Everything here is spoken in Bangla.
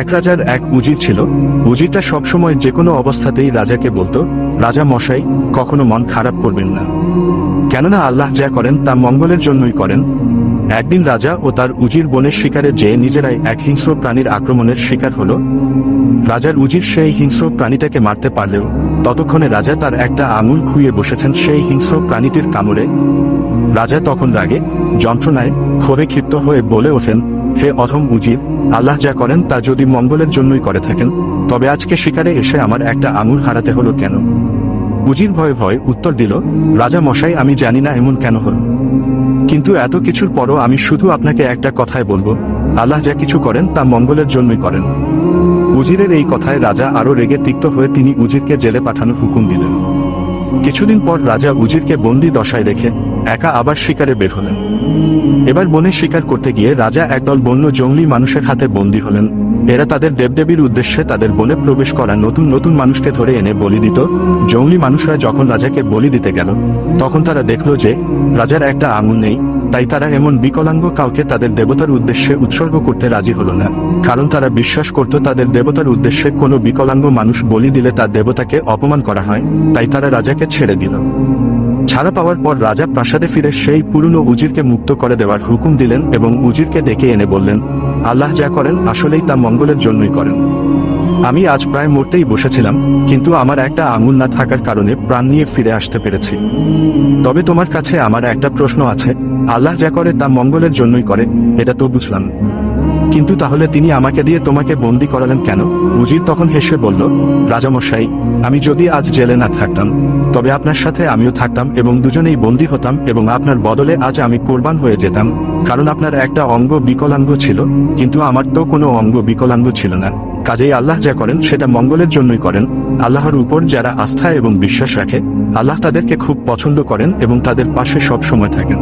এক রাজার এক উজির ছিল। উজিরটা সবসময় যে কোনো অবস্থাতেই রাজাকে বলতো, রাজা মশাই, কখনো মন খারাপ করবেন না, কেননা আল্লাহ যা করেন তা মঙ্গলের জন্যই করেন। একদিন রাজা ও তার উজির বনের শিকারে যেয়ে নিজেরাই এক হিংস্র প্রাণীর আক্রমণের শিকার হলো। রাজার উজির সেই হিংস্র প্রাণীটাকে মারতে পারলেও ততক্ষণে রাজা তার একটা আঙুল খুইয়ে বসেছেন সেই হিংস্র প্রাণীটির কামড়ে। রাজা তখন রাগে, যন্ত্রণায়, ক্ষোভে ক্ষিপ্ত হয়ে বলে ওঠেন, হে অধম উজির, আল্লাহ যা করেন তা যদি মঙ্গলের জন্যই করে থাকেন, তবে আজকে শিকারে এসে আমার একটা আঙুল হারাতে হলো কেন? উজির ভয়ে ভয়ে উত্তর দিল, রাজা মশাই, আমি জানি না এমন কেন হলো, কিন্তু এত কিছুর পরও আমি শুধু আপনাকে একটা কথাই বলবো, আল্লাহ যা কিছু করেন তা মঙ্গলের জন্যই করেন। উজিরের এই কথায় রাজা আরো রেগে তিক্ত হয়ে তিনি উজিরকে জেলে পাঠানোর হুকুম দিলেন। কিছুদিন পর রাজা উজিরকে বন্দি দশায় রেখে একা আবার শিকারে বের হলেন। এবার বনে শিকার করতে গিয়ে রাজা একদল বন্য জঙ্গলি মানুষের হাতে বন্দী হলেন। এরা তাদের দেবদেবীর উদ্দেশ্যে তাদের বনে প্রবেশ করা নতুন নতুন মানুষকে ধরে এনে বলি দিত। জঙ্গলি মানুষরা যখন রাজাকে বলি দিতে গেল, তখন তারা দেখল যে রাজার একটা আঙুল নেই। তাই তারা এমন বিকলাঙ্গ কাউকে তাদের দেবতার উদ্দেশ্যে উৎসর্গ করতে রাজি হলো না, কারণ তারা বিশ্বাস করত তাদের দেবতার উদ্দেশ্যে কোনো বিকলাঙ্গ মানুষ বলি দিলে তার দেবতাকে অপমান করা হয়। তাই তারা রাজাকে ছেড়ে দিল। ছাড়া পাওয়ার পর রাজা প্রাসাদে ফিরে সেই পুরনো উজিরকে মুক্ত করে দেওয়ার হুকুম দিলেন এবং উজিরকে ডেকে এনে বললেন, আল্লাহ যা করেন আসলেই তা মঙ্গলের জন্যই করেন। আমি আজ প্রায় মরতেই বসেছিলাম, কিন্তু আমার একটা আঙুল না থাকার কারণে প্রাণ নিয়ে ফিরে আসতে পেরেছি। তবে তোমার কাছে আমার একটা প্রশ্ন আছে, আল্লাহ যা করে তা মঙ্গলের জন্যই করে, এটা তো বুঝলাম, কিন্তু তাহলে তিনি আমাকে দিয়ে তোমাকে বন্দি করালেন কেন? উজির তখন হেসে বলল, রাজামশাই, আমি যদি আজ জেলে না থাকতাম, তবে আপনার সাথে আমিও থাকতাম এবং দুজনেই বন্দী হতাম এবং আপনার বদলে আজ আমি কোরবান হয়ে যেতাম, কারণ আপনার একটা অঙ্গ বিকলাঙ্গ ছিল, কিন্তু আমার তো কোনো অঙ্গ বিকলাঙ্গ ছিল না। কাজেই আল্লাহ যা করেন সেটা মঙ্গলের জন্যই করেন। আল্লাহর উপর যারা আস্থা এবং বিশ্বাস রাখে, আল্লাহ তাদেরকে খুব পছন্দ করেন এবং তাদের পাশে সব সময় থাকেন।